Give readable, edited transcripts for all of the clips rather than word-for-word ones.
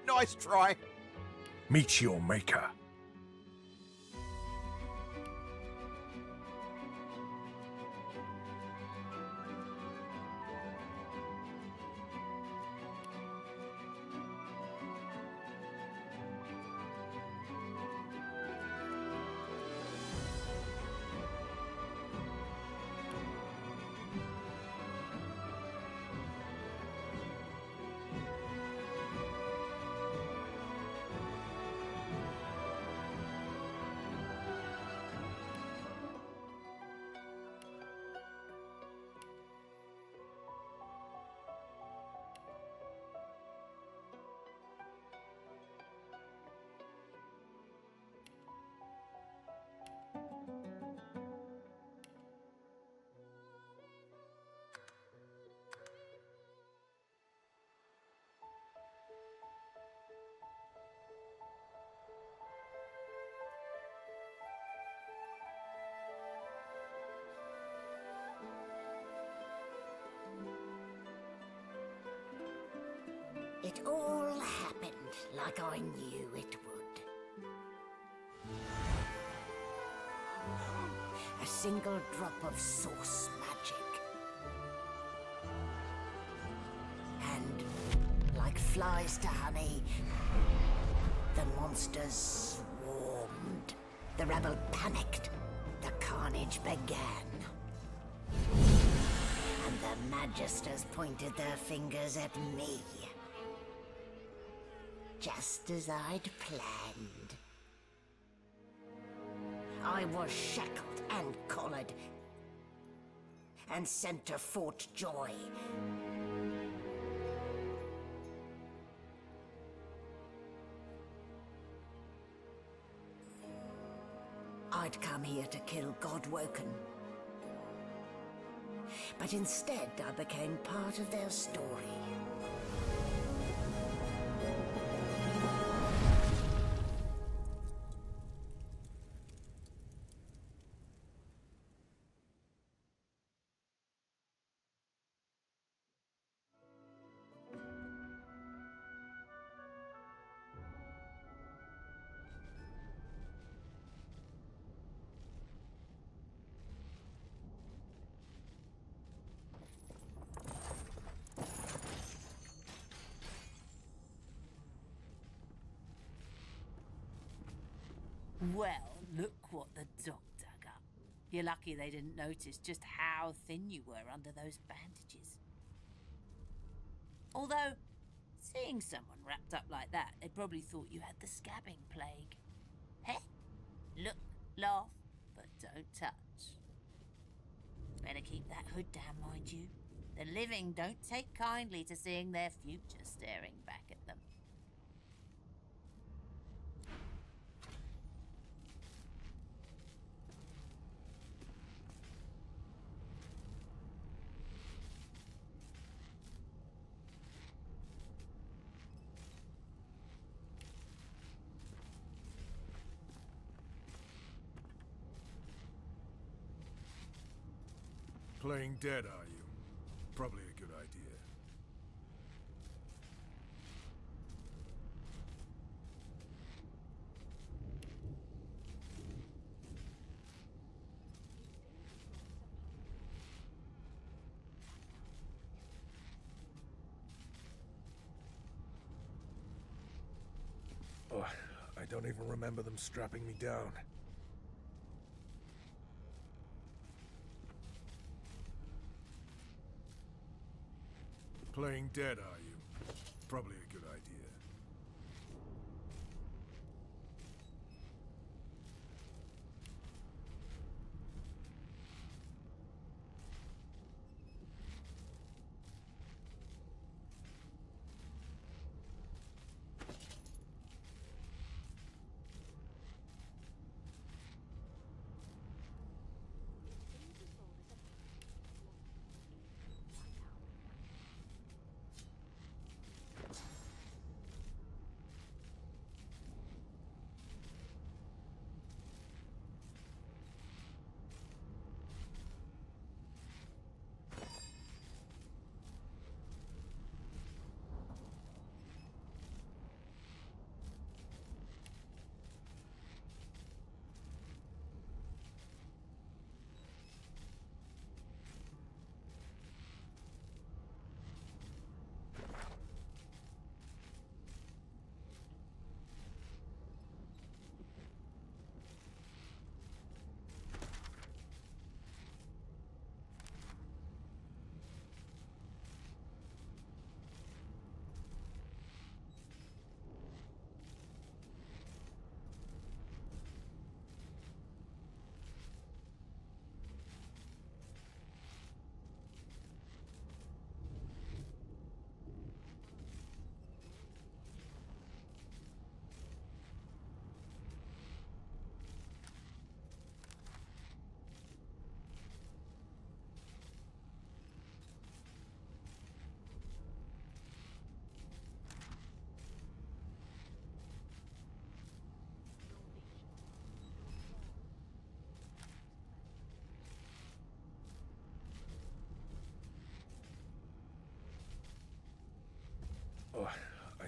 Nice try. Meet your maker. It all happened like I knew it would. A single drop of source magic. And, like flies to honey, the monsters swarmed. The rebel panicked. The carnage began. And the magisters pointed their fingers at me. Just as I'd planned. I was shackled and collared and sent to Fort Joy. I'd come here to kill Godwoken. But instead I became part of their story. Well, look what the doc dug up. You're lucky they didn't notice just how thin you were under those bandages. Although, seeing someone wrapped up like that, they probably thought you had the scabbing plague. Heh? Look, laugh, but don't touch. Better keep that hood down, mind you. The living don't take kindly to seeing their future staring back at them. Playing dead, are you? Probably a good idea. Oh, I don't even remember them strapping me down. Playing dead, are you? Probably a good idea.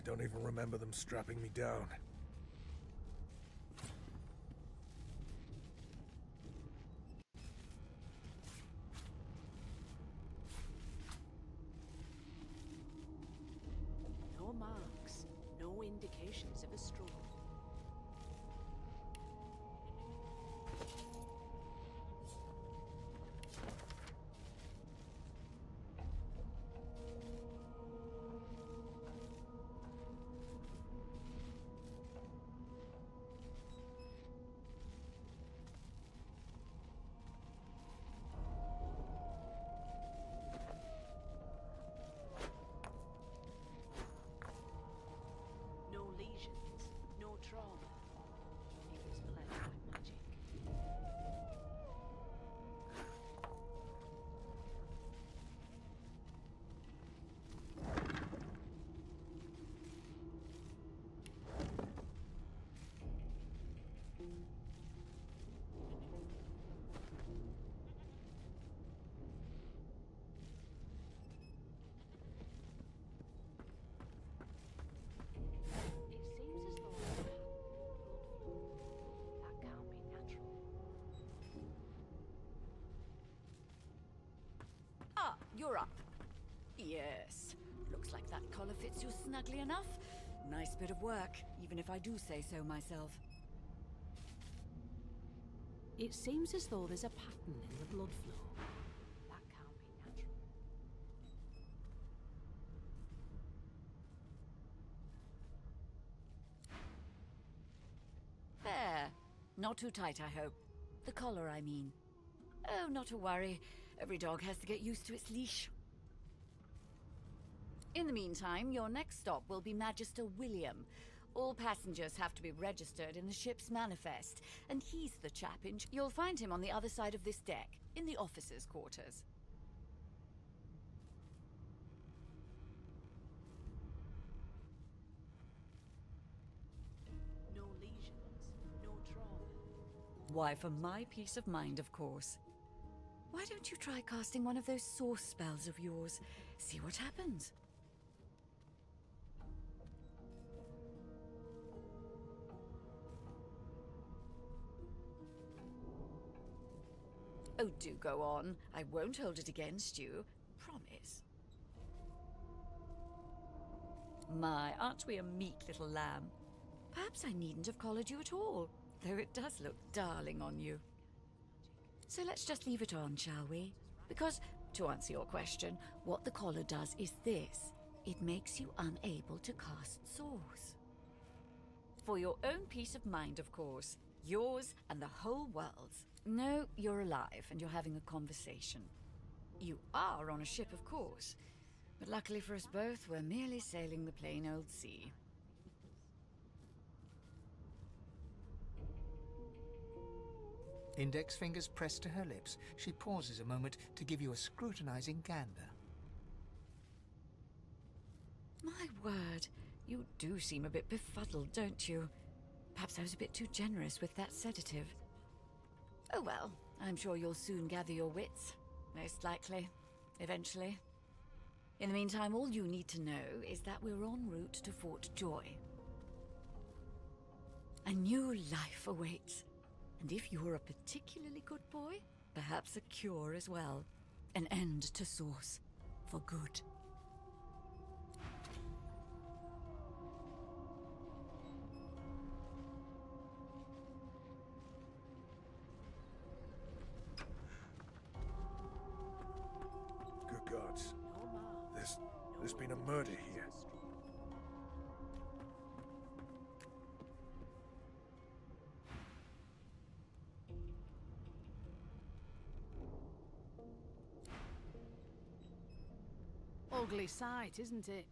don't even remember them strapping me down. No marks, no indications of a struggle. No lesions, no trauma. He was bled by magic. It seems as though there's a pattern in the blood flow. That can't be natural. Ah, you're up. Yes. Looks like that collar fits you snugly enough. Nice bit of work, even if I do say so myself. It seems as though there's a pattern in the blood flow. That can't be natural. There. Not too tight, I hope. The collar, I mean. Oh, not to worry. Every dog has to get used to its leash. In the meantime, your next stop will be Magister William. All passengers have to be registered in the ship's manifest, and he's the chap in... You'll find him on the other side of this deck, in the officers' quarters. No lesions, no trauma. Why, for my peace of mind, of course. Why don't you try casting one of those source spells of yours? See what happens. Oh, do go on. I won't hold it against you. Promise. My, aren't we a meek little lamb? Perhaps I needn't have collared you at all, though it does look darling on you. So let's just leave it on, shall we? Because, to answer your question, what the collar does is this. It makes you unable to cast Source. For your own peace of mind, of course. Yours and the whole world's. No, you're alive and you're having a conversation. You are on a ship, of course. But luckily for us both, we're merely sailing the plain old sea. Index fingers pressed to her lips, she pauses a moment to give you a scrutinizing gander. My word, you do seem a bit befuddled, don't you? Perhaps I was a bit too generous with that sedative. Oh well, I'm sure you'll soon gather your wits. Most likely. Eventually. In the meantime, all you need to know is that we're en route to Fort Joy. A new life awaits. And if you're a particularly good boy, perhaps a cure as well. An end to Source. For good. Good gods. No marks. There's been a murder here. Ugly sight, isn't it?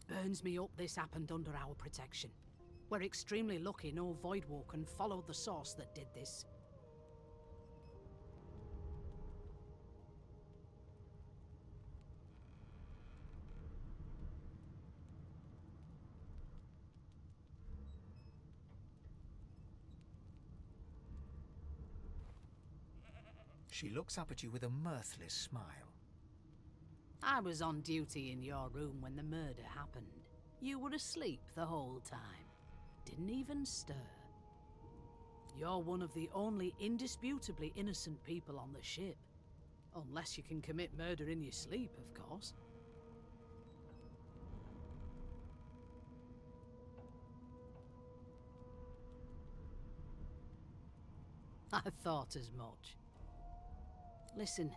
Burns me up this happened under our protection. We're extremely lucky no Voidwalker followed the source that did this. She looks up at you with a mirthless smile. I was on duty in your room when the murder happened. You were asleep the whole time. Didn't even stir. You're one of the only indisputably innocent people on the ship. Unless you can commit murder in your sleep, of course. I thought as much. Listen,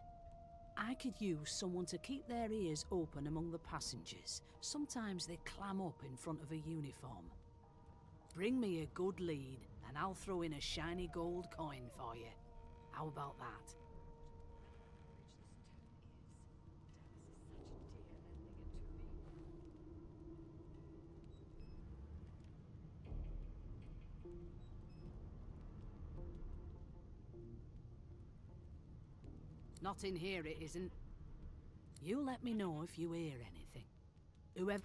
I could use someone to keep their ears open among the passengers. Sometimes they clam up in front of a uniform. Bring me a good lead, and I'll throw in a shiny gold coin for you. How about that? Not in here, it isn't. You let me know if you hear anything. Whoever...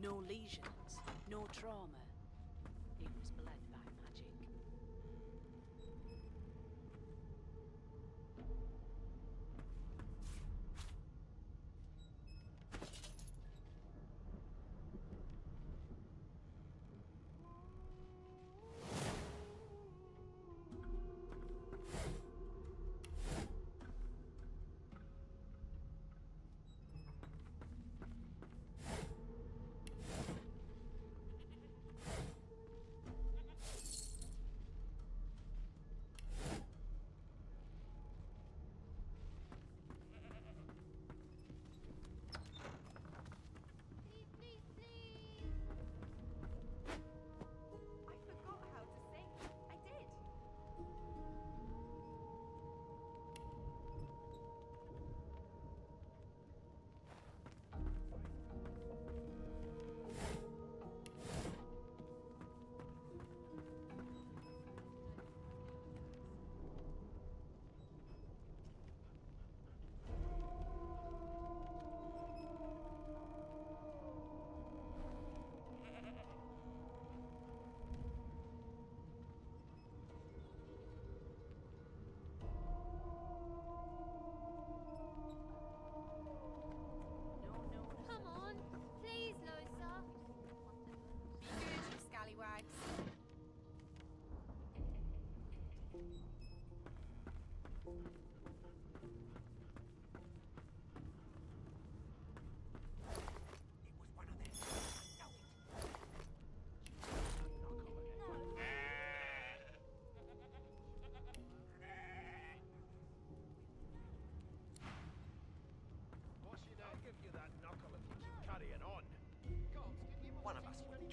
No lesions, no trauma. He was bled by magic.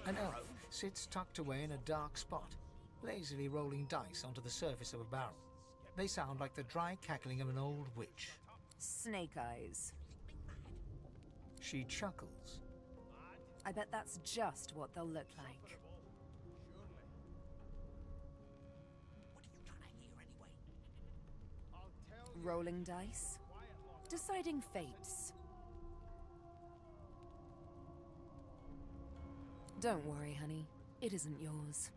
An elf sits tucked away in a dark spot, lazily rolling dice onto the surface of a barrel. They sound like the dry cackling of an old witch. Snake eyes. She chuckles. I bet that's just what they'll look like. Rolling dice. Deciding fates. Don't worry, honey. It isn't yours.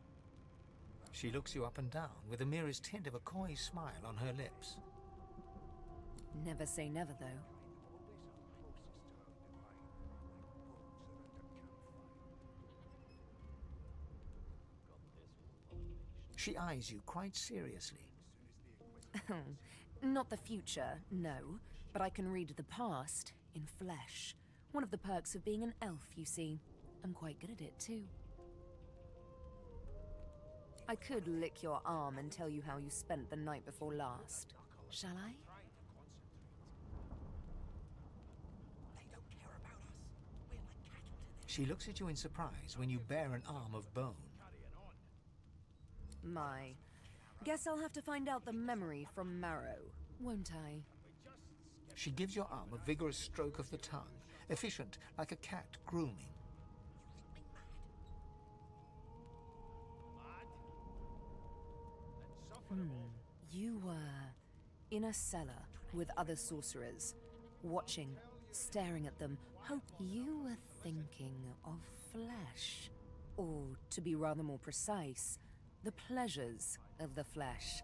She looks you up and down with the merest hint of a coy smile on her lips. Never say never, though. She eyes you quite seriously. Not the future, no. But I can read the past in flesh. One of the perks of being an elf, you see. I'm quite good at it, too. I could lick your arm and tell you how you spent the night before last. Shall I? She looks at you in surprise when you bare an arm of bone. My. Guess I'll have to find out the memory from Marrow, won't I? She gives your arm a vigorous stroke of the tongue, efficient like a cat grooming. You were in a cellar with other sorcerers, watching staring at them. Hope you were thinking of flesh. Or, to be rather more precise, the pleasures of the flesh.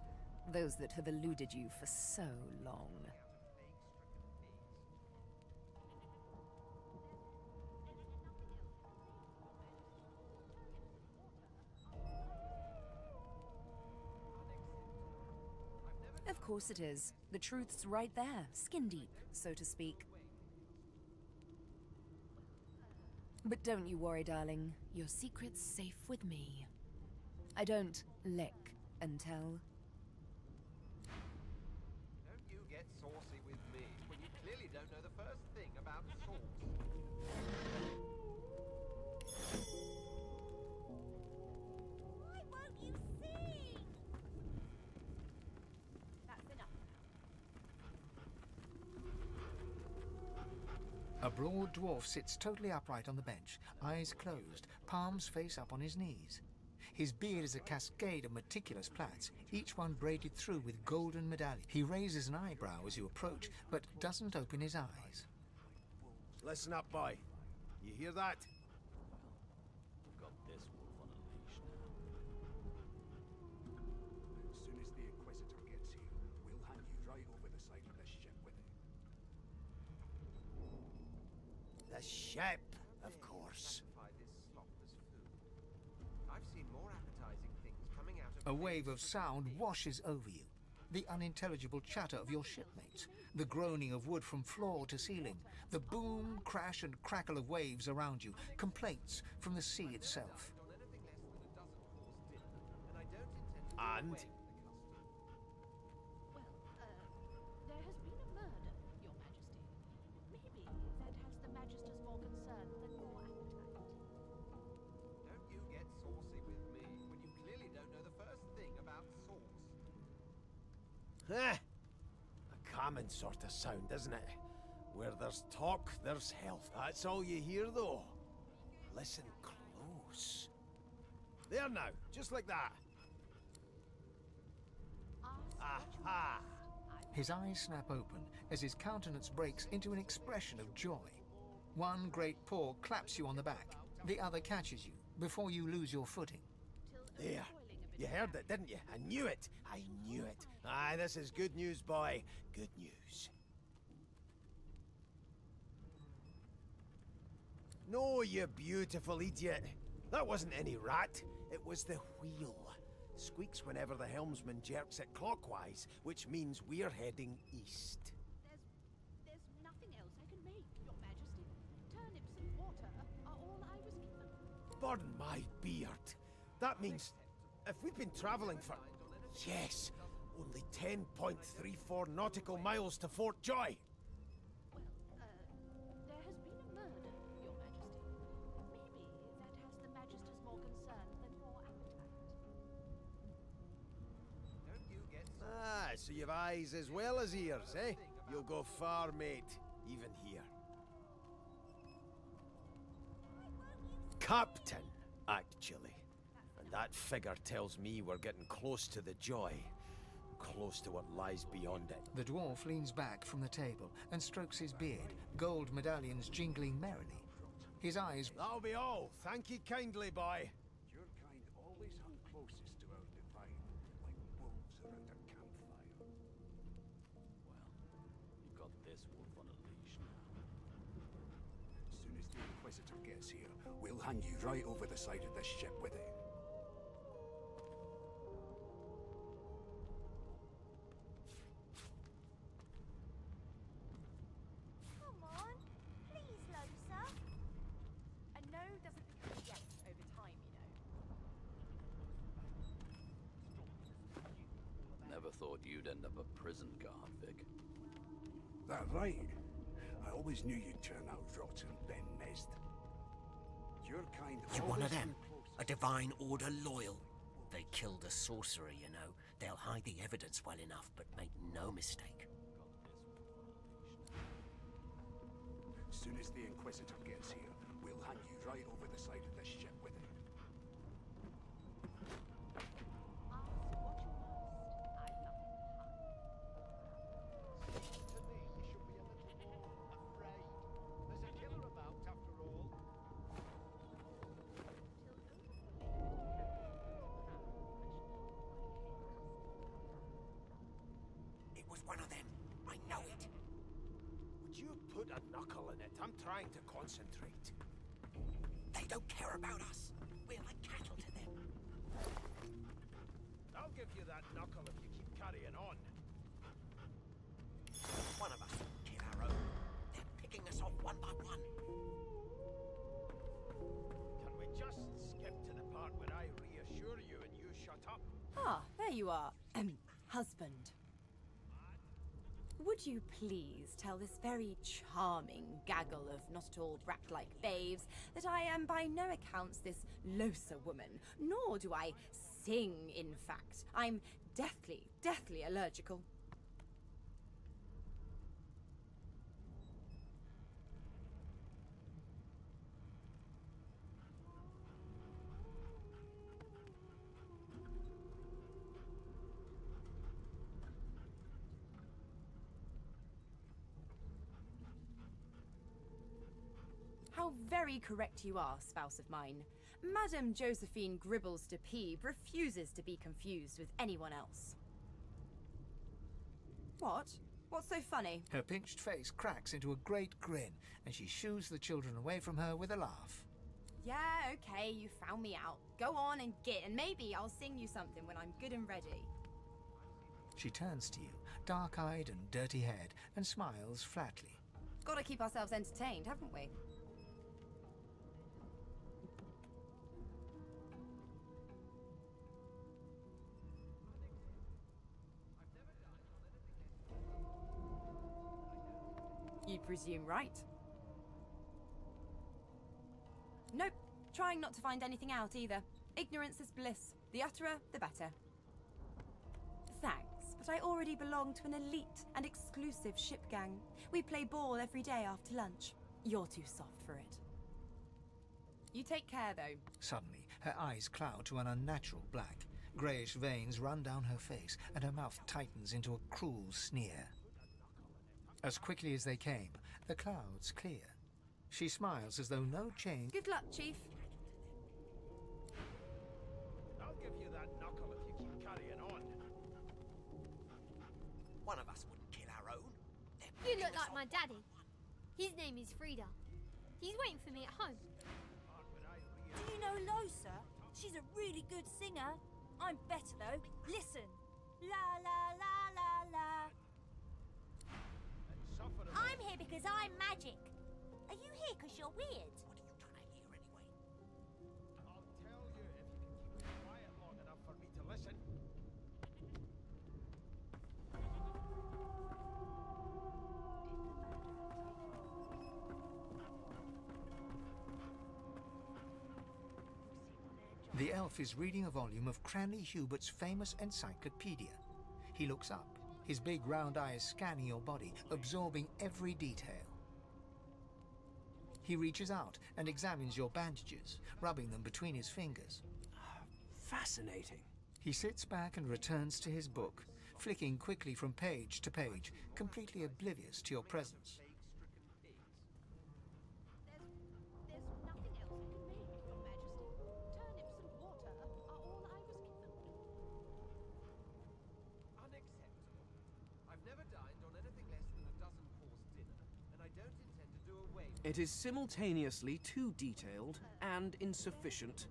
Those that have eluded you for so long. Of course it is. The truth's right there, skin deep, so to speak. But don't you worry, darling. Your secret's safe with me. I don't lick and tell. Don't you get saucy with me when you clearly don't know the first thing about sauce. Why won't you sing? That's enough. A broad dwarf sits totally upright on the bench, eyes closed, palms face up on his knees. His beard is a cascade of meticulous plaits, each one braided through with golden medallion. He raises an eyebrow as you approach, but doesn't open his eyes. Listen up, boy. You hear that? Got this wolf on a leash now. As soon as the Inquisitor gets here, we'll hand you right over the side of this ship with it. The ship, of course. I've seen more appetizing things coming out of A wave of sound washes over you. The unintelligible chatter of your shipmates, the groaning of wood from floor to ceiling, the boom, crash and crackle of waves around you, complaints from the sea itself. And? There has been a murder, Your Majesty. Maybe that has the Magisters more concerned than more appetite. Don't you get saucy with me when you clearly don't know the first thing about sauce. A common sort of sound, isn't it? Where there's talk, there's health. That's all you hear, though. Listen close. There now, just like that. Aha! His eyes snap open as his countenance breaks into an expression of joy. One great paw claps you on the back. The other catches you before you lose your footing. There. You heard it, didn't you? I knew it. I knew it. Aye, this is good news, boy. Good news. No, you beautiful idiot. That wasn't any rat. It was the wheel. Squeaks whenever the helmsman jerks it clockwise, which means we're heading east. There's nothing else I can make, Your Majesty. Turnips and water are all I was given. Burn my beard. That means if we've been traveling for, yes, only 10.34 nautical miles to Fort Joy. Well, there has been a murder, Your Majesty. Maybe that has the Magisters more concerned than more appetite. Don't you get Ah, so you've eyes as well as ears, eh? You'll go far, mate, even here. Captain, actually. And that figure tells me we're getting close to the Joy. Close to what lies beyond it. The dwarf leans back from the table and strokes his beard, gold medallions jingling merrily. His eyes... That'll be all. Thank you kindly, boy. Your kind always hung closest to our divine, like wolves around a campfire. Well, you've got this wolf on a leash now. As soon as the Inquisitor gets here, we'll hand you right over the side of this ship with it. Come on, please, Losa. A no doesn't become a yes over time, you know. Never thought you'd end up a prison guard, Vic. That right? I always knew you'd turn out rotten, Ben Nest. Your kind You one of always them? hung A closest. divine order loyal? They killed a sorcerer, you know. They'll hide the evidence well enough, but make no mistake. As soon as the Inquisitor gets here, we'll hand you right over the side of this ship with it. Ask what you must. I've nothing to hide. Seems to me we should be a little more afraid. I know it. Would you put a knuckle in it? I'm trying to concentrate. They don't care about us. We're like cattle to them. I'll give you that knuckle if you keep carrying on. One of us will kill our own. They're picking us off one by one. Can we just skip to the part where I reassure you and you shut up? Ah, there you are. Husband. Would you please tell this very charming gaggle of not at all brat-like babes that I am by no accounts this loser woman, nor do I sing, in fact. I'm deathly allergical. How very correct you are, spouse of mine. Madame Josephine Gribbles de Peeb refuses to be confused with anyone else. What? What's so funny? Her pinched face cracks into a great grin, and she shoos the children away from her with a laugh. Yeah, okay, you found me out. Go on and git, and maybe I'll sing you something when I'm good and ready. She turns to you, dark-eyed and dirty-haired, and smiles flatly. Gotta keep ourselves entertained, haven't we? You presume right. Nope. Trying not to find anything out either. Ignorance is bliss. The utterer, the better. Thanks, but I already belong to an elite and exclusive ship gang. We play ball every day after lunch. You're too soft for it. You take care, though. Suddenly, her eyes cloud to an unnatural black. Greyish veins run down her face, and her mouth tightens into a cruel sneer. As quickly as they came, the clouds clear. She smiles as though no change... Good luck, Chief. I'll give you that knuckle if you keep carrying on. One of us wouldn't kill our own. You look like my daddy. His name is Frida. He's waiting for me at home. Do you know Losa? She's a really good singer. I'm better though. Listen. La la la la la. I'm here because I'm magic. Are you here because you're weird? What are you trying to hear anyway? I'll tell you if you can keep it quiet long enough for me to listen. The elf is reading a volume of Cranley Hubert's famous encyclopedia. He looks up, his big round eyes scanning your body, absorbing every detail. He reaches out and examines your bandages, rubbing them between his fingers. Fascinating. He sits back and returns to his book, flicking quickly from page to page, completely oblivious to your presence. There's nothing else I can make, Your Majesty. Turnips and water are all I was given. Unacceptable. I've never dined on anything less than a dozen-course dinner, and I don't intend to do away with it. It is simultaneously too detailed and insufficient.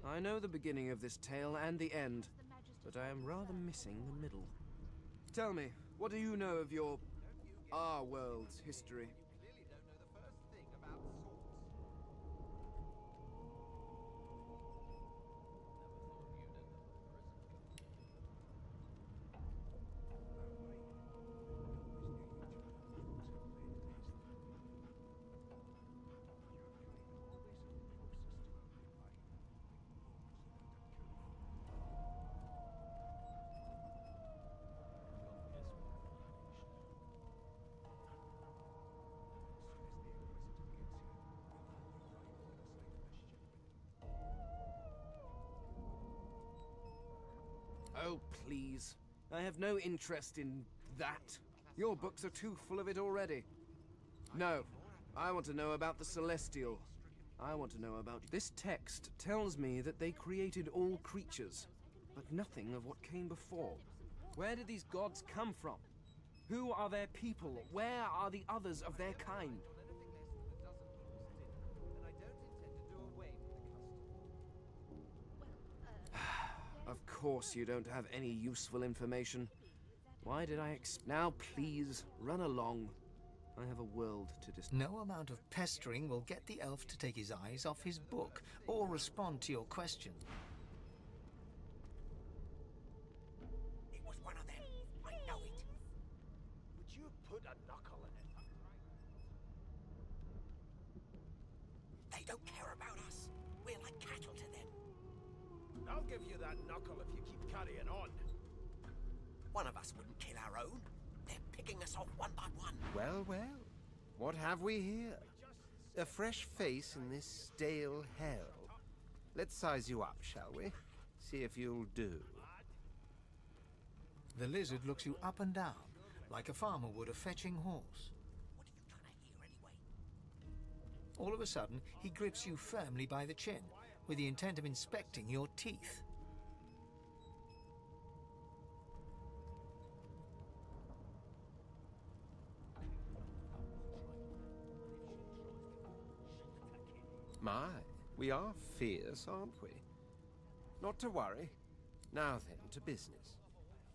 I know the beginning of this tale and the end, but I am rather missing the middle. Tell me, what do you know of our world's history? You clearly don't know the first thing about swords. Oh, please. I have no interest in that. Your books are too full of it already. No, I want to know about the Celestial. I want to know about... This text tells me that they created all creatures, but nothing of what came before. Where did these gods come from? Who are their people? Where are the others of their kind? Of course you don't have any useful information. Why did I Now please, run along. I have a world to No amount of pestering will get the elf to take his eyes off his book or respond to your question. It was one of them. I know it. Would you put a knuckle in it? They don't care about us. We're like cattle to them. I'll give you that knuckle if you keep carrying on. One of us wouldn't kill our own. They're picking us off one by one. Well, well. What have we here? A fresh face in this stale hell. Let's size you up, shall we? See if you'll do. The lizard looks you up and down, like a farmer would a fetching horse. All of a sudden, he grips you firmly by the chin, with the intent of inspecting your teeth. My, we are fierce, aren't we? Not to worry. Now then, to business.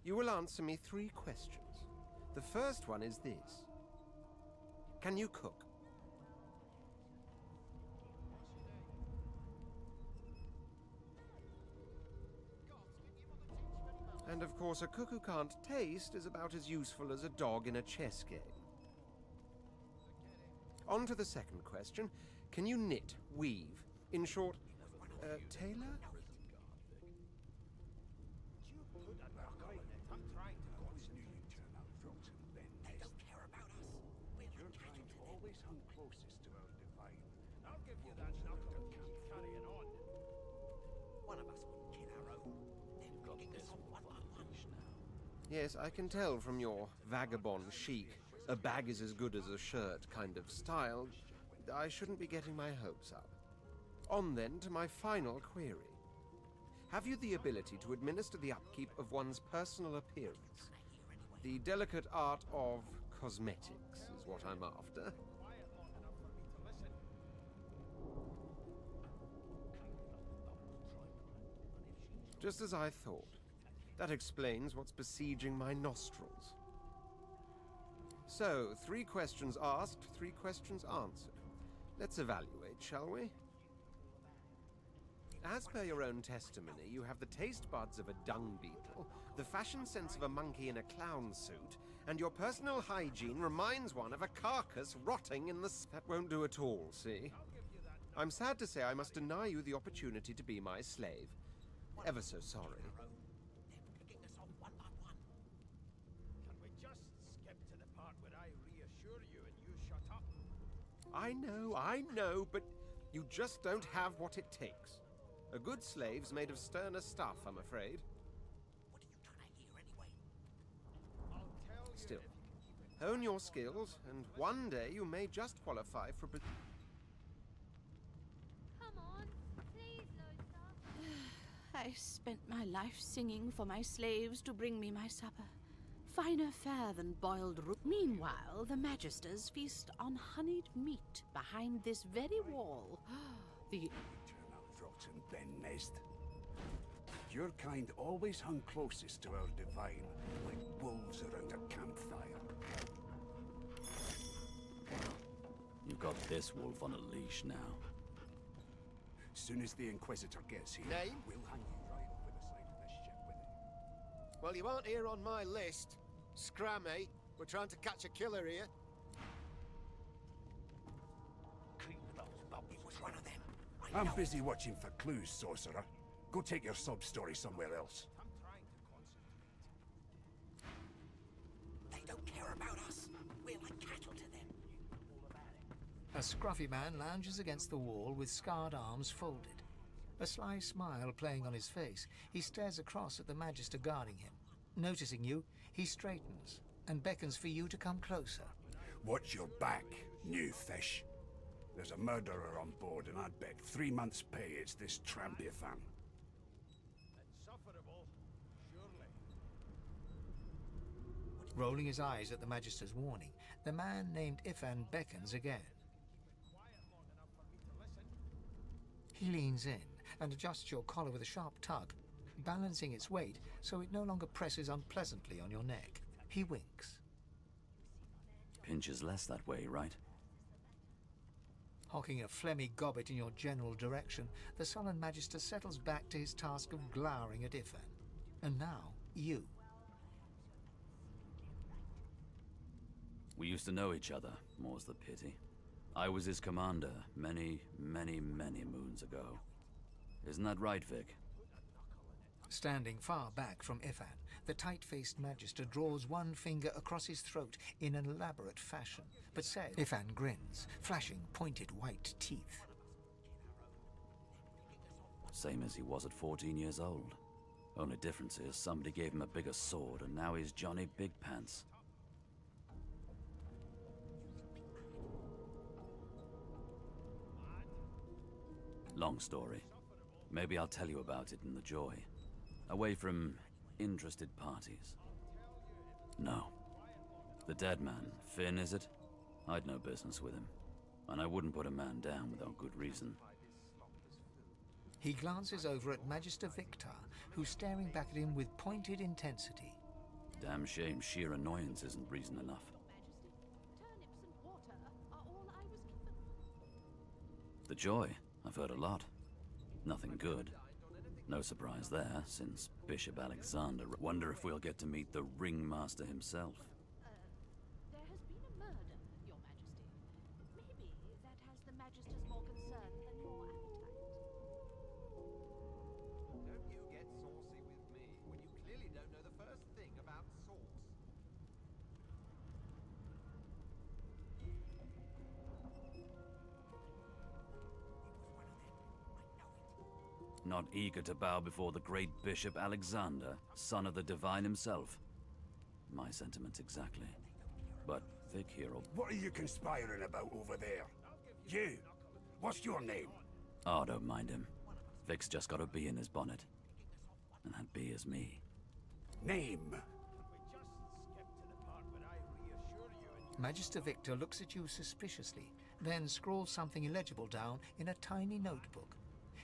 You will answer me 3 questions. The first one is this. Can you cook? And of course, a cook who can't taste is about as useful as a dog in a chess game. On to the second question. Can you knit, weave? In short, tailor? They don't care about us. Your kind always hung closest to our divine. I'll give you that knuckle if you keep carrying on. One of us wouldn't kill our own. They're picking us off one by one. Yes, I can tell from your vagabond chic, a bag is as good as a shirt kind of style. I shouldn't be getting my hopes up. On then to my final query. Have you the ability to administer the upkeep of one's personal appearance? The delicate art of cosmetics is what I'm after. Just as I thought. That explains what's besieging my nostrils. So, 3 questions asked, 3 questions answered. Let's evaluate, shall we? As per your own testimony, you have the taste buds of a dung beetle, the fashion sense of a monkey in a clown suit, and your personal hygiene reminds one of a carcass rotting in the... That won't do at all, see? I'm sad to say I must deny you the opportunity to be my slave. Ever so sorry. Picking us off one by one. Can we just skip to the part where I reassure you and you shut up? I know, but you just don't have what it takes. A good slave's made of sterner stuff, I'm afraid. What are you trying to hear anyway? I'll tell you. Still, hone your skills, and one day you may just qualify for... Come on, please, Lothar. I spent my life singing for my slaves to bring me my supper. Finer fare than boiled root. Meanwhile, the Magisters feast on honeyed meat behind this very wall. The... Turn out rotten, Ben Mest. Your kind always hung closest to our divine, like wolves around a campfire. You've got this wolf on a leash now. Soon as the Inquisitor gets here, Name? we'll hang you right over the side of this ship with it. Well, you aren't here on my list. Scram, eh? We're trying to catch a killer here. It was one of them. I'm busy watching for clues, sorcerer. Go take your sub-story somewhere else. I'm trying to concentrate. They don't care about us. We're like cattle to them. A scruffy man lounges against the wall with scarred arms folded. A sly smile playing on his face, he stares across at the Magister guarding him. Noticing you, he straightens and beckons for you to come closer. Watch your back, new fish. There's a murderer on board, and I'd bet 3 months' pay it's this trampy fan. Insufferable, surely. Rolling his eyes at the Magister's warning, the man named Ifan beckons again. He leans in and adjusts your collar with a sharp tug, balancing its weight so it no longer presses unpleasantly on your neck. He winks. Pinches less that way, right? Hocking a phlegmy gobbet in your general direction, the sullen Magister settles back to his task of glowering at Ifan. And now, you. We used to know each other, more's the pity. I was his commander many, many, many moons ago. Isn't that right, Vic? Standing far back from Ifan, the tight-faced Magister draws one finger across his throat in an elaborate fashion, but says, Ifan grins, flashing pointed white teeth. Same as he was at 14 years old. Only difference is somebody gave him a bigger sword and now he's Johnny Big Pants. Long story. Maybe I'll tell you about it in the Joy. Away from interested parties. No. The dead man, Finn, is it? I'd no business with him. And I wouldn't put a man down without good reason. He glances over at Magister Victor, who's staring back at him with pointed intensity. Damn shame sheer annoyance isn't reason enough. The Joy? I've heard a lot. Nothing good. No surprise there, since Bishop Alexander... Wonder if we'll get to meet the Ringmaster himself. There has been a murder, Your Majesty. Maybe that has the Magister's more concern than your appetite. Don't you get saucy with me when you clearly don't know the first thing about sauce. Not eager to bow before the great Bishop Alexander, son of the Divine himself. My sentiments exactly. But Vic here... What are you conspiring about over there? You! What's your name? Oh, don't mind him. Vic's just got a bee in his bonnet. And that bee is me. Name? Magister Victor looks at you suspiciously, then scrawls something illegible down in a tiny notebook.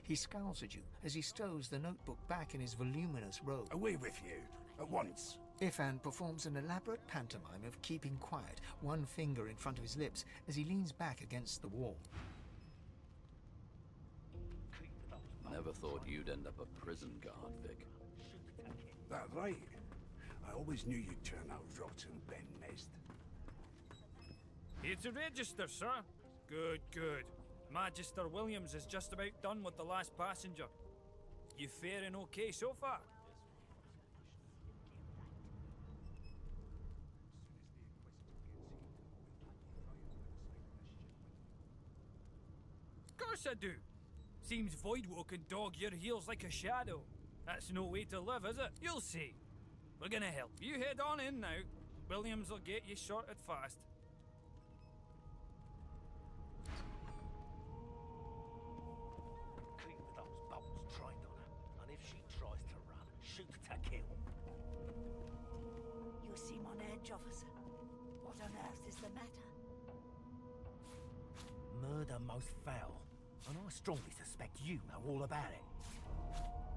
He scowls at you as he stows the notebook back in his voluminous robe. Away with you, at once. Ifan performs an elaborate pantomime of keeping quiet, one finger in front of his lips as he leans back against the wall. Never thought you'd end up a prison guard, Vic. That right? I always knew you'd turn out rotten, Ben Nest. Here to register, sir. Good, good. Magister Williams is just about done with the last passenger. You faring okay so far? Course I do. Seems Voidwoe can dog your heels like a shadow. That's no way to live, is it? You'll see. We're gonna help. You head on in now. Williams will get you sorted fast. You seem on edge, officer. What on earth is the matter? Murder most foul, and I strongly suspect you know all about it.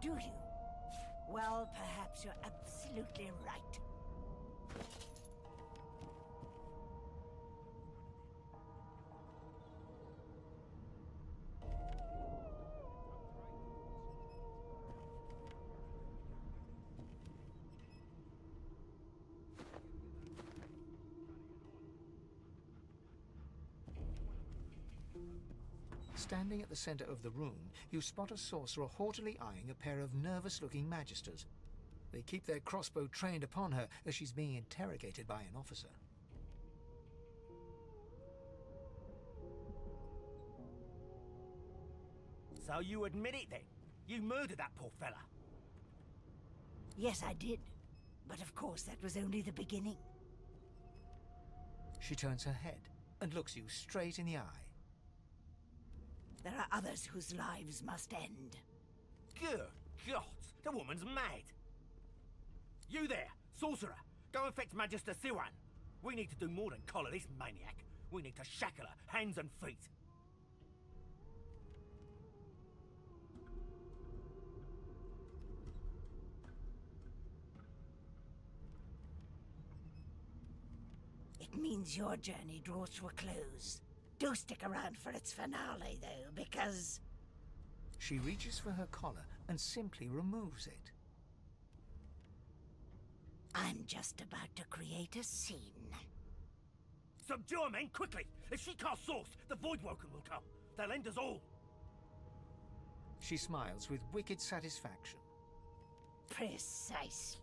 Do you? Well, perhaps you're absolutely right. Standing at the center of the room, you spot a sorcerer haughtily eyeing a pair of nervous-looking magisters. They keep their crossbow trained upon her as she's being interrogated by an officer. So you admit it then? You murdered that poor fella? Yes, I did. But of course, that was only the beginning. She turns her head and looks you straight in the eye. There are others whose lives must end. Good God, the woman's mad. You there, sorcerer, Go and fetch Magister Siwan. We need to do more than collar this maniac. We need to shackle her, hands and feet. It means your journey draws to a close. Do stick around for its finale, though, because... She reaches for her collar and simply removes it. I'm just about to create a scene. Subdue her, men, quickly! If she casts Source, the Voidwoken will come. They'll end us all. She smiles with wicked satisfaction. Precisely.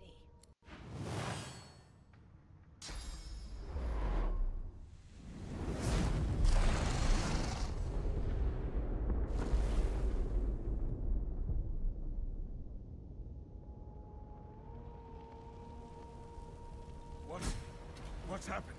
What's happened?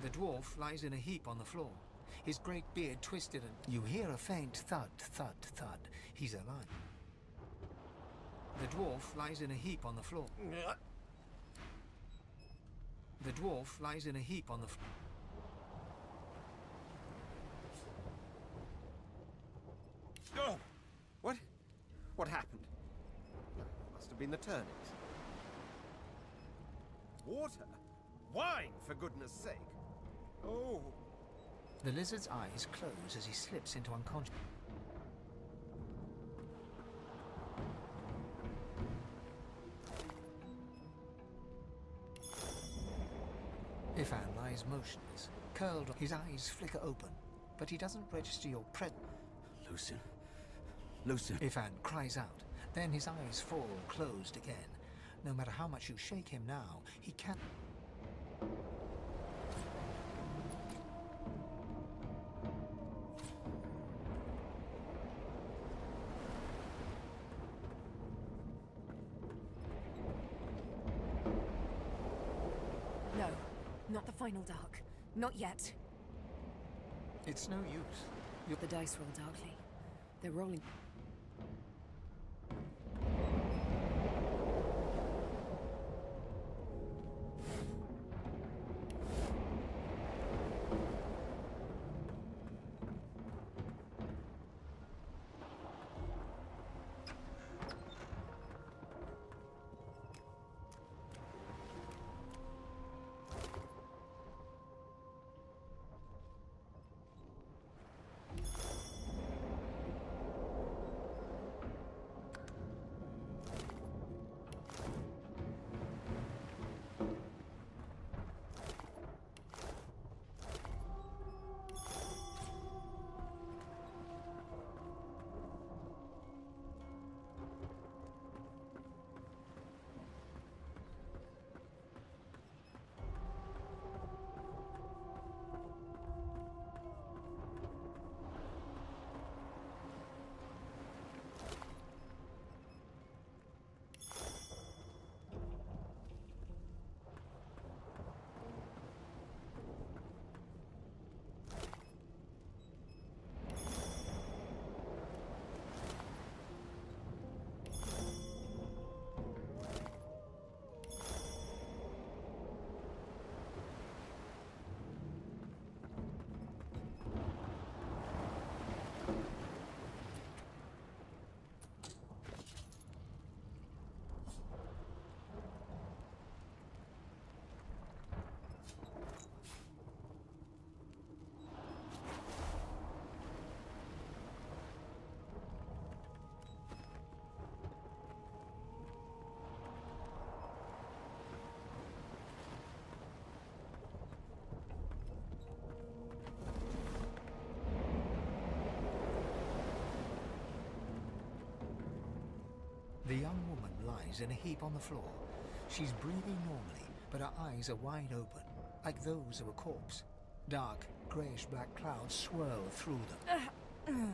The dwarf lies in a heap on the floor, his great beard twisted, and you hear a faint thud, thud, thud. He's alive. The dwarf lies in a heap on the floor. The dwarf lies in a heap on the floor. Oh! What happened? Must have been the turnips. Water? Wine, for goodness sake! Oh! The lizard's eyes close as he slips into unconscious. Ifan lies motionless, curled. His eyes flicker open, but he doesn't register your presence. Lucian. Lucian. Ifan cries out. Then his eyes fall closed again. No matter how much you shake him now, he can't. No, not the final dark. Not yet. It's no use. The dice roll darkly. They're rolling. The young woman lies in a heap on the floor. She's breathing normally, but her eyes are wide open, like those of a corpse. Dark, greyish-black clouds swirl through them. No.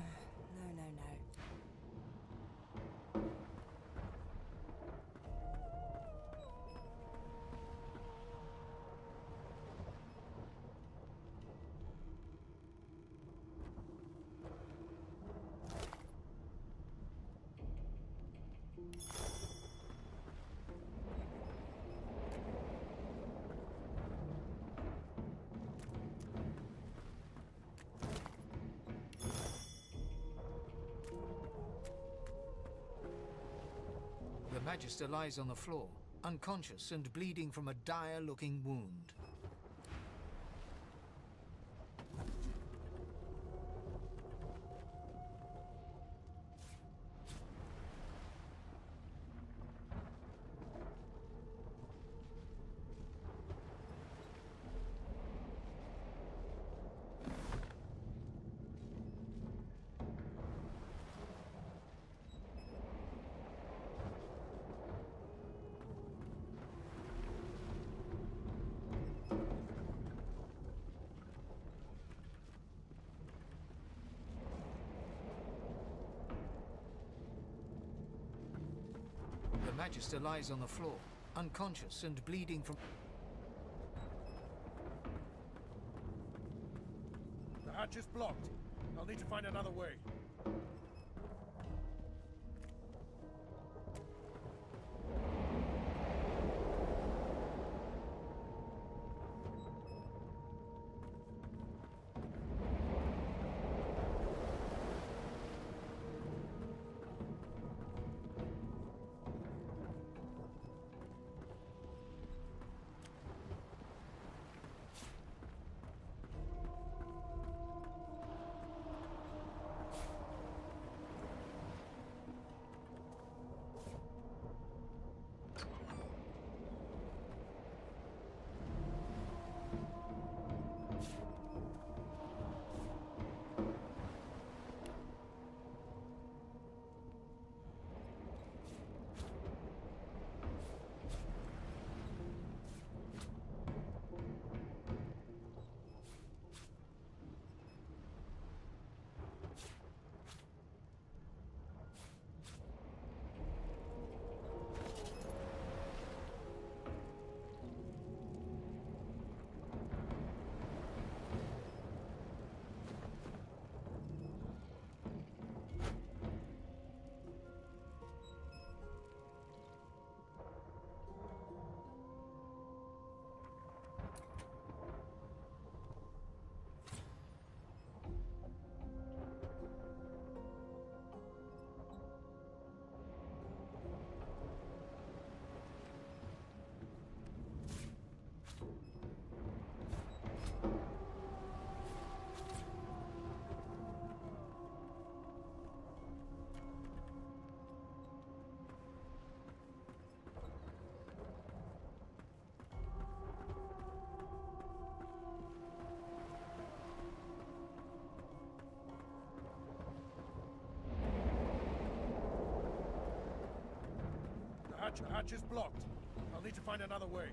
The Magister lies on the floor, unconscious and bleeding from a dire-looking wound. The Magister lies on the floor, unconscious and bleeding from... The hatch is blocked. I'll need to find another way. The hatch is blocked. I'll need to find another way.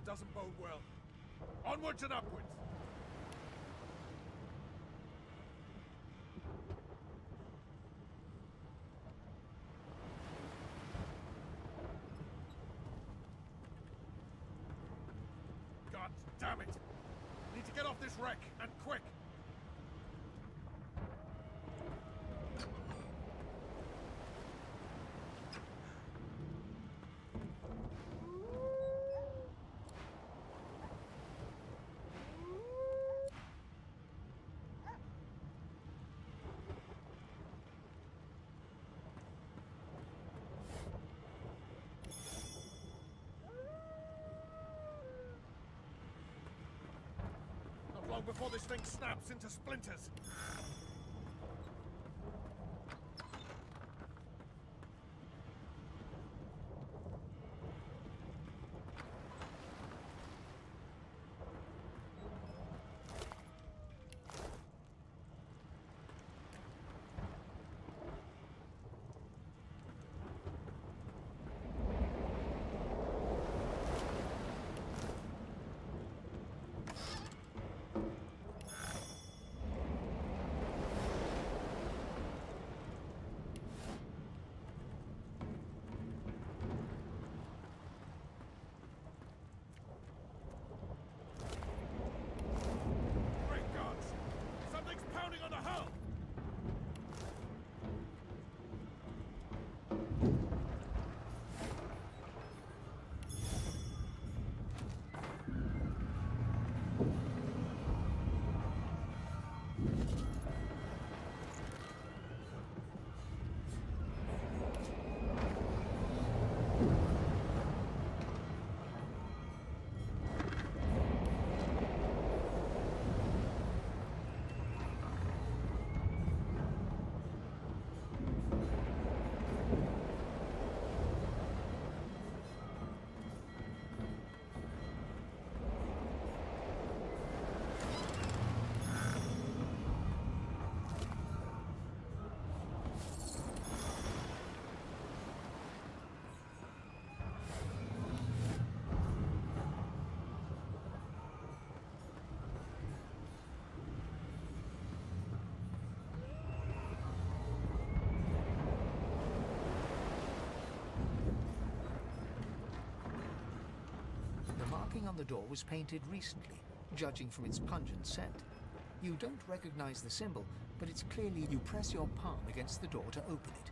doesn't bode well. Onwards and upwards! God damn it! Need to get off this wreck, and quick! Long before this thing snaps into splinters. On the door was painted recently, judging from its pungent scent. You don't recognize the symbol, but it's clearly you press your palm against the door to open it.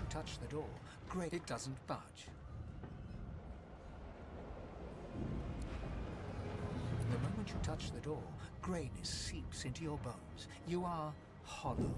Touch the door, great, it doesn't budge. The moment you touch the door, grayness seeps into your bones. You are hollow.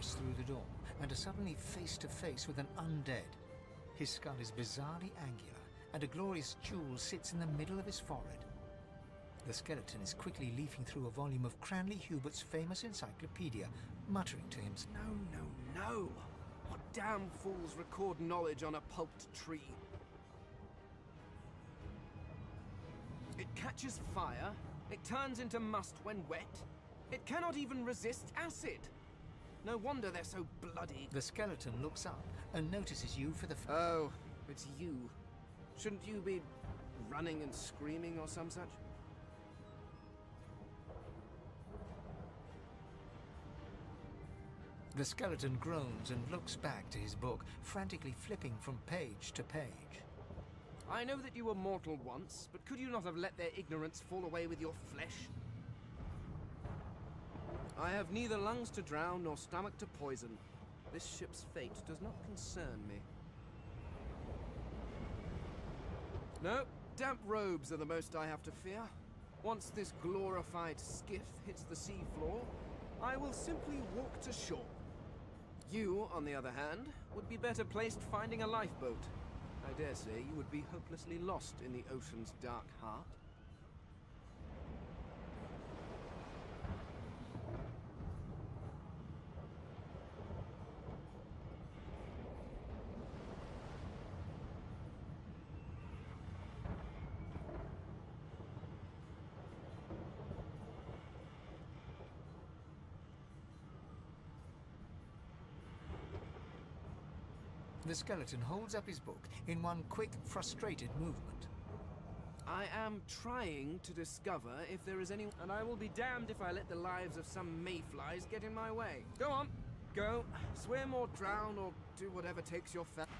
pass through the door and are suddenly face to face with an undead. His skull is bizarrely angular, and a glorious jewel sits in the middle of his forehead. The skeleton is quickly leafing through a volume of Cranley Hubert's famous encyclopedia, muttering to himself. No! What damn fools record knowledge on a pulped tree? It catches fire, it turns into must when wet, it cannot even resist acid. No wonder they're so bloody. The skeleton looks up and notices you for the Oh, it's you. Shouldn't you be running and screaming or some such? The skeleton groans and looks back to his book, frantically flipping from page to page. I know that you were mortal once, but could you not have let their ignorance fall away with your flesh? I have neither lungs to drown nor stomach to poison. This ship's fate does not concern me. No, damp robes are the most I have to fear. Once this glorified skiff hits the sea floor, I will simply walk to shore. You, on the other hand, would be better placed finding a lifeboat. I dare say you would be hopelessly lost in the ocean's dark heart. The skeleton holds up his book in one quick, frustrated movement. I am trying to discover if there is any... And I will be damned if I let the lives of some mayflies get in my way. Go on. Go. Swim or drown or do whatever takes your fancy.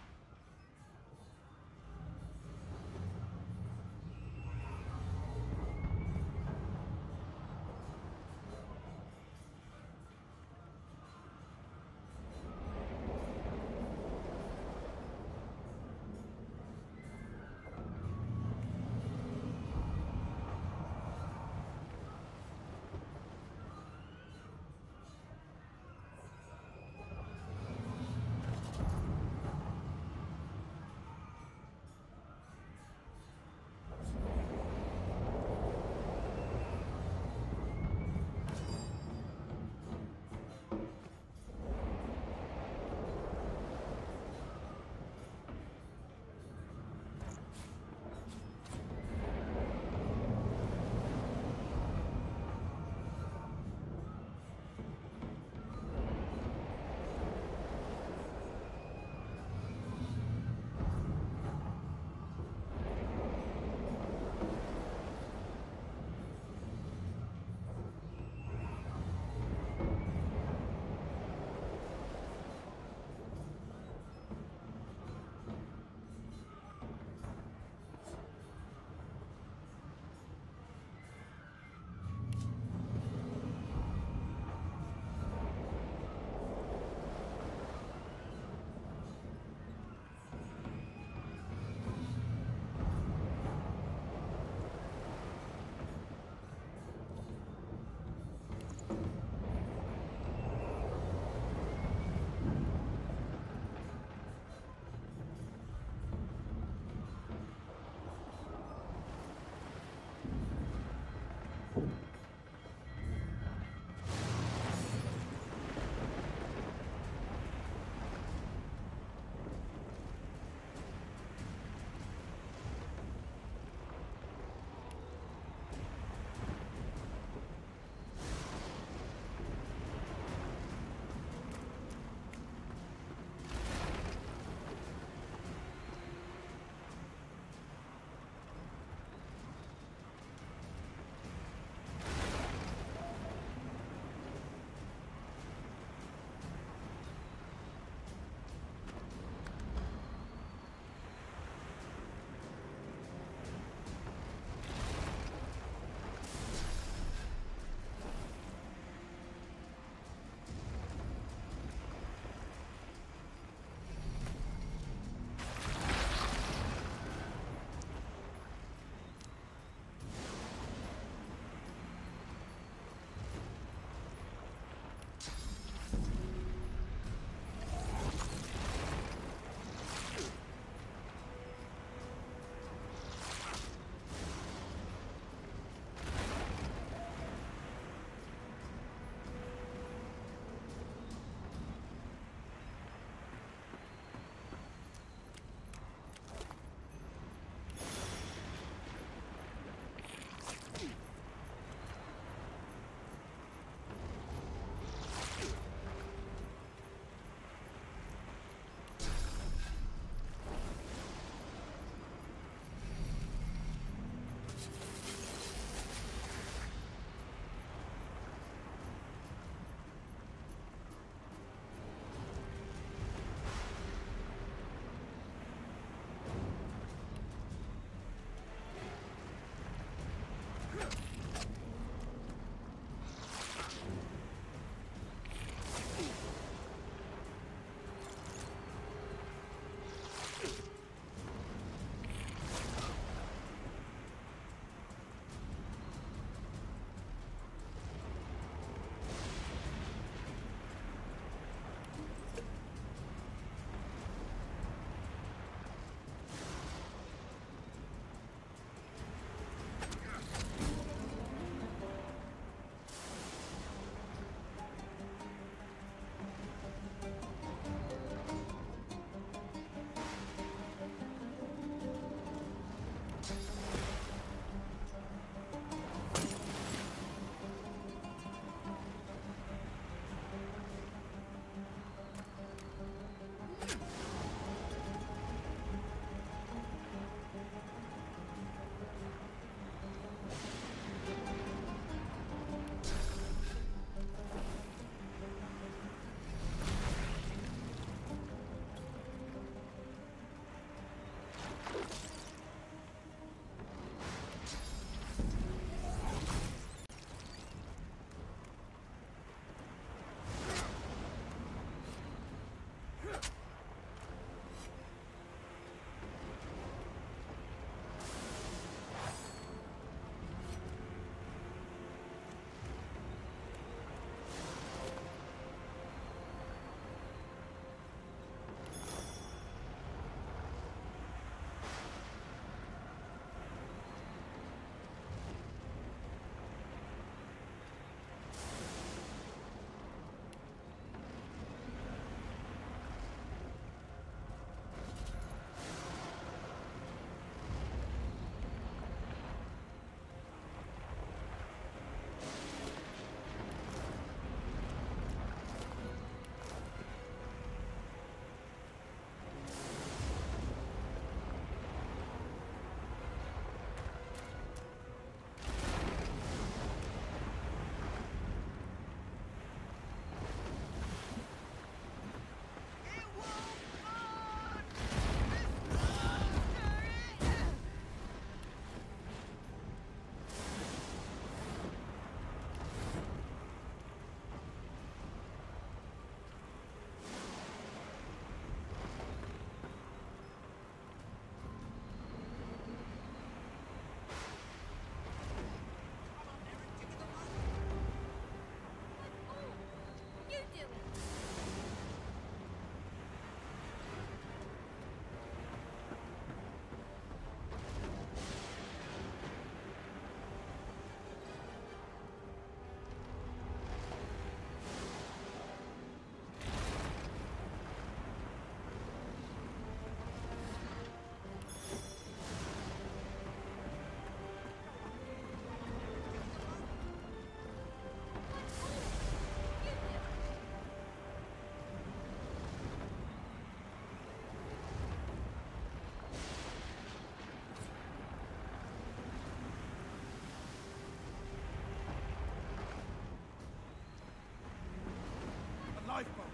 lifeboat.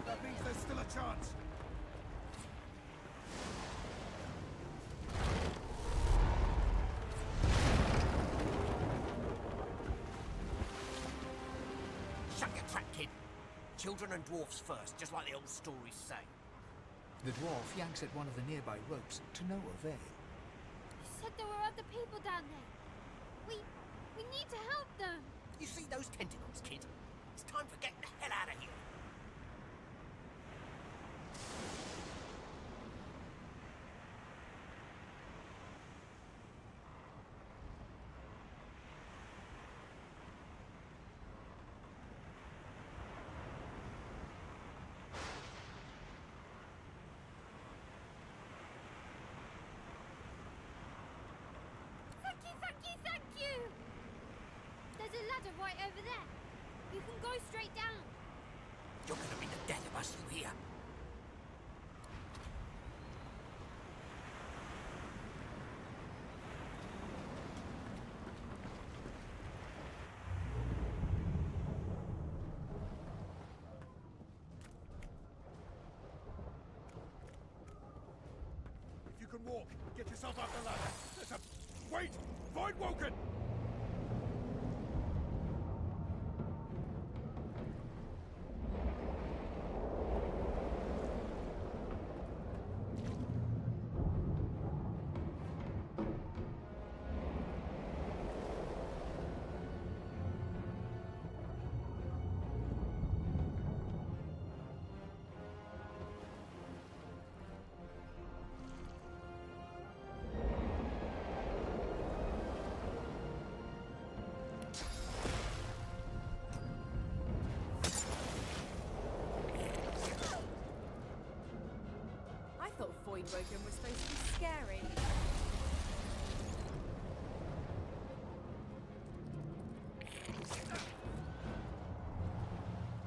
That means there's still a chance. Shut your trap, kid. Children and dwarfs first, just like the old stories say. The dwarf yanks at one of the nearby ropes to no avail. You said there were other people down there. We need to help them. You see those tentacles, kid? It's time for getting the hell out of here. Thank you! There's a ladder right over there. You can go straight down. You're gonna be the death of us, you hear? If you can walk, get yourself up the ladder. There's a... Wait! Voidwoken! I thought Voidwoken was supposed to be scary.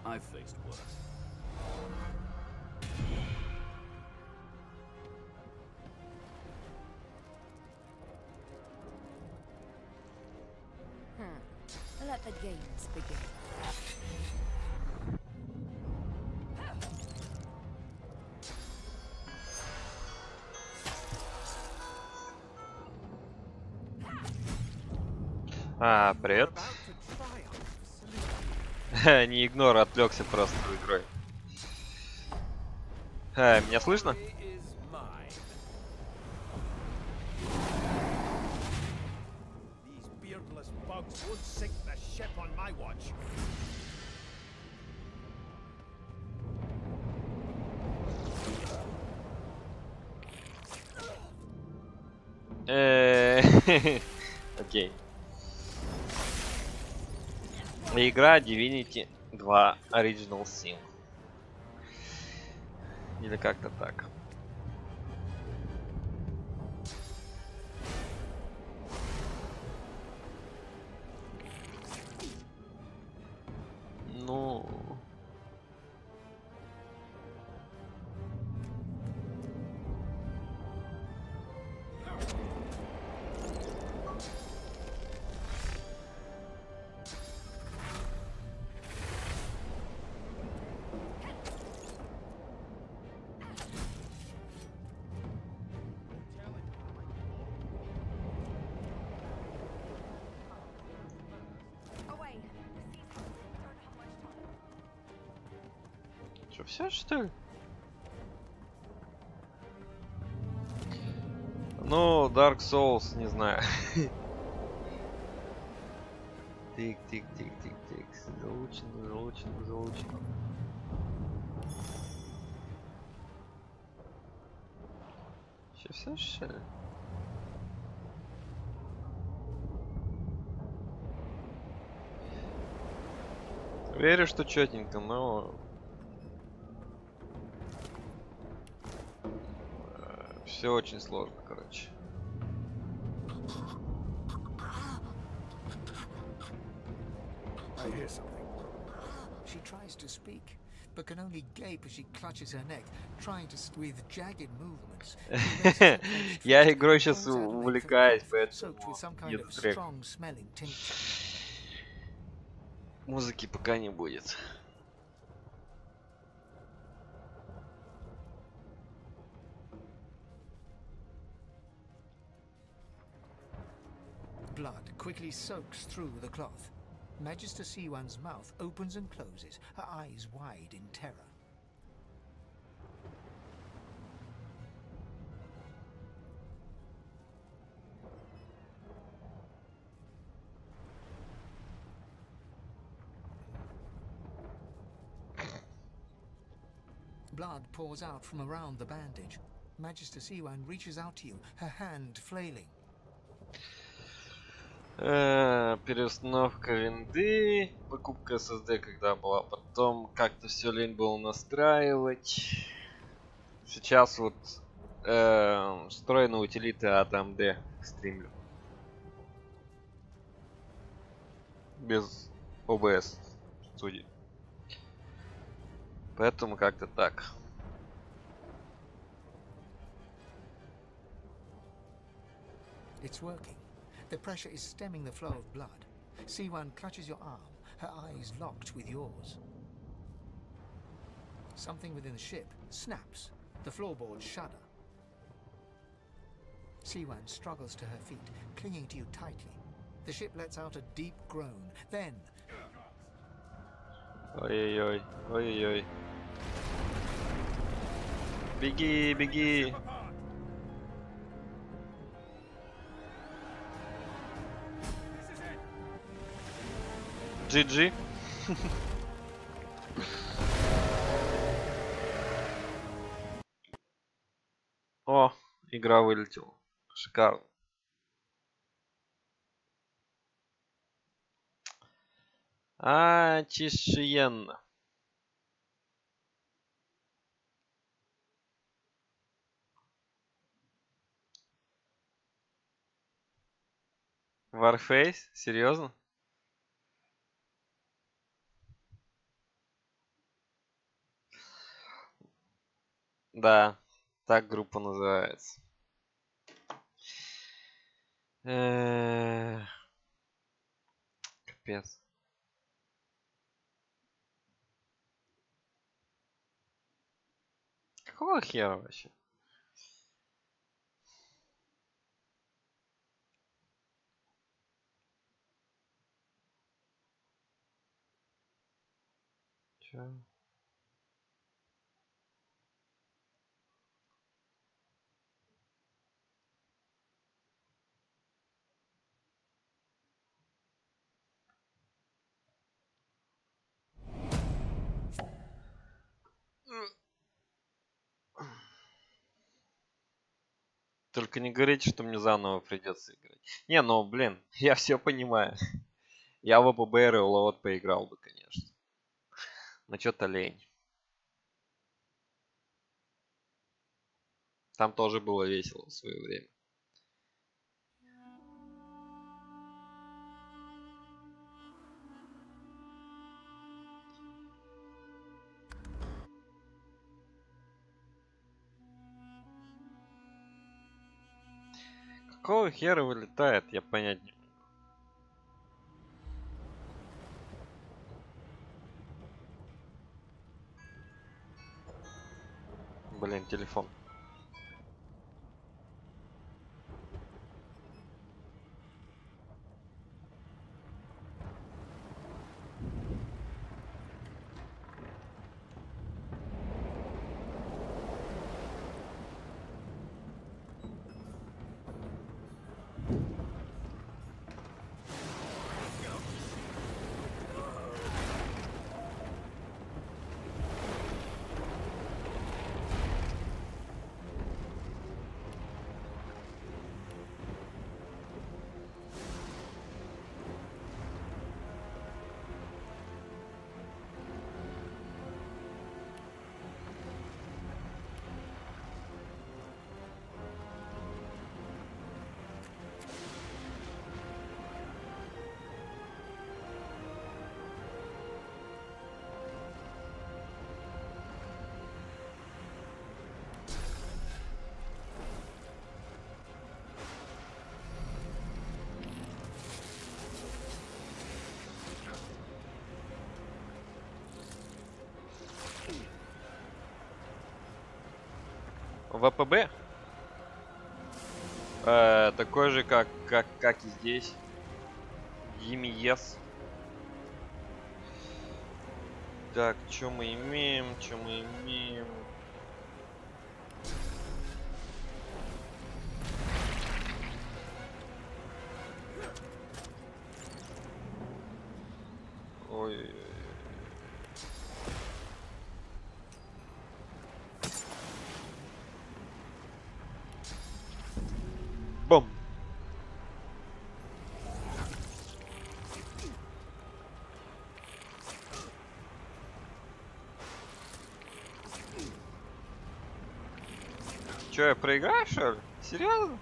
I've faced worse. Let the games begin. А, привет. Не игнор, отвлекся просто игрой. Меня слышно? Окей. Игра Divinity 2 Original Sin. Или как-то так. Ну... Что, все, что ли? Ну, Dark Souls, не знаю. Тик-тик-тик-тик-тик. Залучено. Че, все, что ли? Верю, что четенько, но... Все очень сложно, короче. I hear something. She tries to speak, but can only gape as she clutches her neck, trying to with jagged movements. Я игрой сейчас увлекаюсь, поэтому нет трек. Музыки пока не будет. quickly soaks through the cloth. Magister Siwan's mouth opens and closes, her eyes wide in terror. Blood pours out from around the bandage. Magister Siwan reaches out to you, her hand flailing. Переустановка винды, покупка SSD когда была, потом как-то все лень было настраивать. Сейчас вот встроенные утилиты от AMD стримлю. Без OBS студии. Поэтому как-то так. It's working. The pressure is stemming the flow of blood. Siwan clutches your arm, her eyes locked with yours. Something within the ship snaps. The floorboards shudder. Siwan struggles to her feet, clinging to you tightly. The ship lets out a deep groan. Then... Ой-ой-ой, ой-ой-ой. Беги, беги! GG. О, игра вылетела. Шикарно. Чишиенно. Warface? Серьезно? Да, так группа называется. Капец. Какого хера вообще? Чё? Только не говорите, что мне заново придется играть. Не, ну блин, я все понимаю. Я в АПБР и Уловод поиграл бы, конечно. Но что-то лень. Там тоже было весело в свое время. Какого хера вылетает, я понять не могу. Блин, телефон. ВПБ? Такой же, как и здесь. Dimies. Так, что мы имеем? Что мы имеем? Ой. Бум. Че, я проиграю, что ли? Серьезно?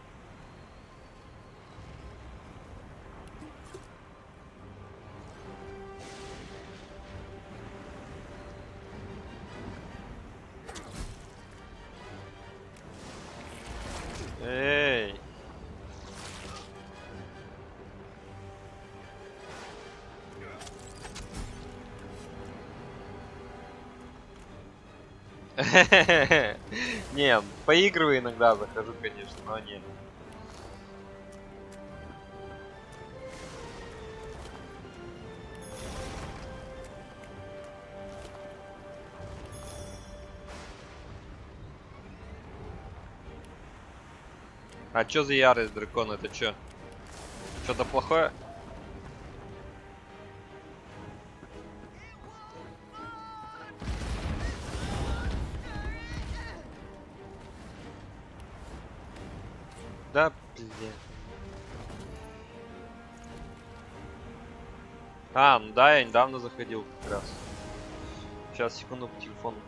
Эй! Не, поигрываю иногда, захожу, конечно, но нет. А чё за ярость дракона? Это чё? Что-то плохое? Да, блин. А, ну да, я недавно заходил как раз. Сейчас, секунду, по телефону.